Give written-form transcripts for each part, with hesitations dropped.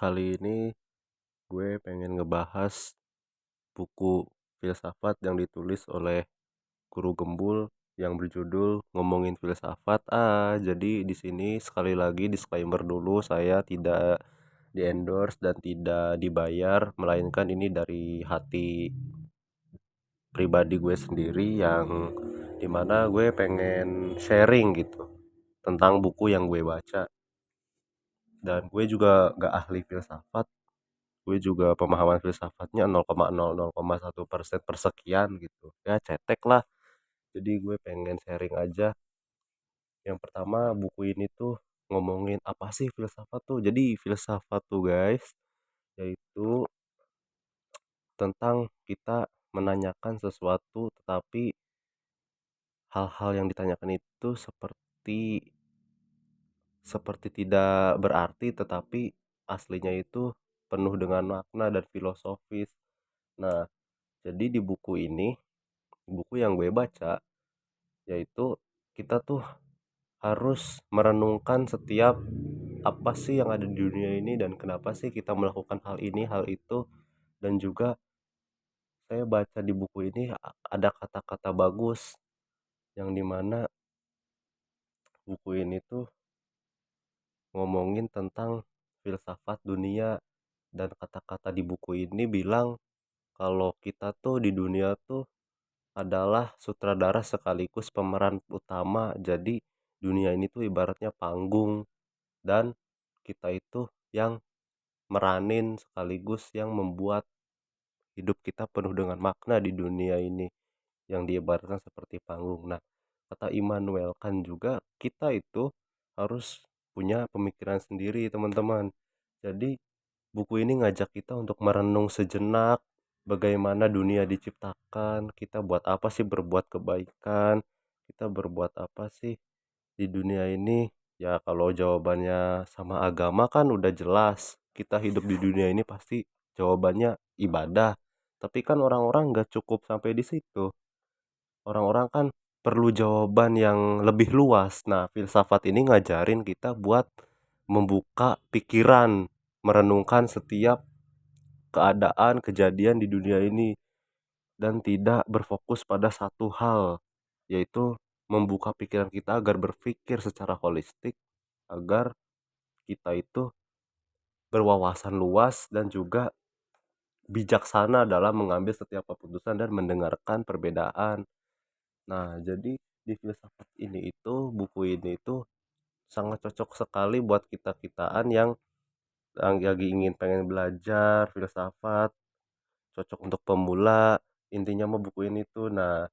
Kali ini gue pengen ngebahas buku filsafat yang ditulis oleh Guru Gembul yang berjudul Ngomongin Filsafat. Jadi di sini sekali lagi disclaimer dulu, saya tidak di-endorse dan tidak dibayar, melainkan ini dari hati pribadi gue sendiri yang dimana gue pengen sharing gitu tentang buku yang gue baca. Dan gue juga gak ahli filsafat, gue juga pemahaman filsafatnya 0,00,1% persekian gitu ya, cetek lah. Jadi gue pengen sharing aja. Yang pertama, buku ini tuh ngomongin apa sih filsafat tuh. Jadi filsafat tuh guys, yaitu tentang kita menanyakan sesuatu, tetapi hal-hal yang ditanyakan itu seperti seperti tidak berarti, tetapi aslinya itu penuh dengan makna dan filosofis. Nah, jadi di buku ini, buku yang gue baca, yaitu kita tuh harus merenungkan setiap apa sih yang ada di dunia ini dan kenapa sih kita melakukan hal ini, hal itu. Dan juga saya baca di buku ini ada kata-kata bagus yang dimana buku ini tuh ngomongin tentang filsafat dunia, dan kata-kata di buku ini bilang kalau kita tuh di dunia tuh adalah sutradara sekaligus pemeran utama. Jadi dunia ini tuh ibaratnya panggung, dan kita itu yang meranin sekaligus yang membuat hidup kita penuh dengan makna di dunia ini yang diibaratkan seperti panggung. Nah, kata Immanuel Kant juga kita itu harus punya pemikiran sendiri, teman-teman. Jadi buku ini ngajak kita untuk merenung sejenak bagaimana dunia diciptakan, kita buat apa sih berbuat kebaikan, kita berbuat apa sih di dunia ini. Ya kalau jawabannya sama agama kan udah jelas, kita hidup di dunia ini pasti jawabannya ibadah. Tapi kan orang-orang nggak cukup sampai di situ, orang-orang kan perlu jawaban yang lebih luas. Nah, filsafat ini ngajarin kita buat membuka pikiran, merenungkan setiap keadaan, kejadian di dunia ini, dan tidak berfokus pada satu hal, yaitu membuka pikiran kita agar berpikir secara holistik, agar kita itu berwawasan luas dan juga bijaksana dalam mengambil setiap keputusan dan mendengarkan perbedaan. Nah, jadi di filsafat ini itu, buku ini itu sangat cocok sekali buat kita-kitaan yang lagi ingin pengen belajar filsafat, cocok untuk pemula. Intinya mah buku ini tuh, nah,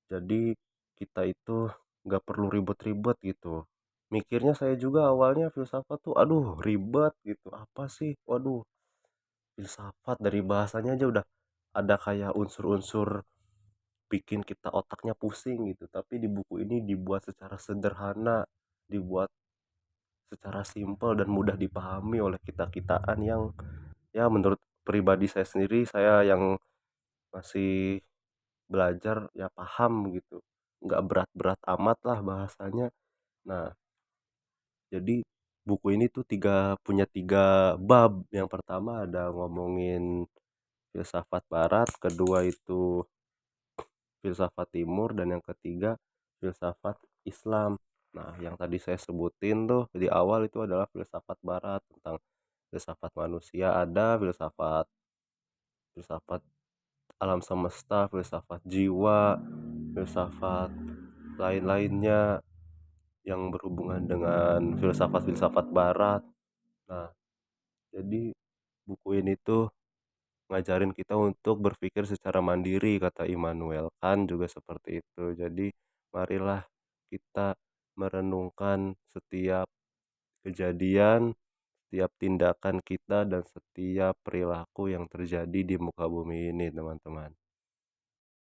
jadi kita itu nggak perlu ribet-ribet gitu. Mikirnya saya juga awalnya filsafat tuh, aduh ribet gitu. Apa sih? Waduh, filsafat dari bahasanya aja udah ada kayak unsur-unsur bikin kita otaknya pusing gitu. Tapi di buku ini dibuat secara sederhana, dibuat secara simpel dan mudah dipahami oleh kita-kitaan yang ya menurut pribadi saya sendiri, saya yang masih belajar ya paham gitu, nggak berat-berat amat lah bahasanya. Nah, jadi buku ini tuh punya tiga bab. Yang pertama ada ngomongin filsafat barat, kedua itu filsafat timur, dan yang ketiga filsafat Islam. Nah, yang tadi saya sebutin tuh di awal itu adalah filsafat barat, tentang filsafat manusia, ada filsafat filsafat alam semesta, filsafat jiwa, filsafat lain-lainnya yang berhubungan dengan filsafat-filsafat barat. Nah, jadi buku ini tuh ngajarin kita untuk berpikir secara mandiri, kata Immanuel Kant juga seperti itu. Jadi marilah kita merenungkan setiap kejadian, setiap tindakan kita, dan setiap perilaku yang terjadi di muka bumi ini, teman-teman.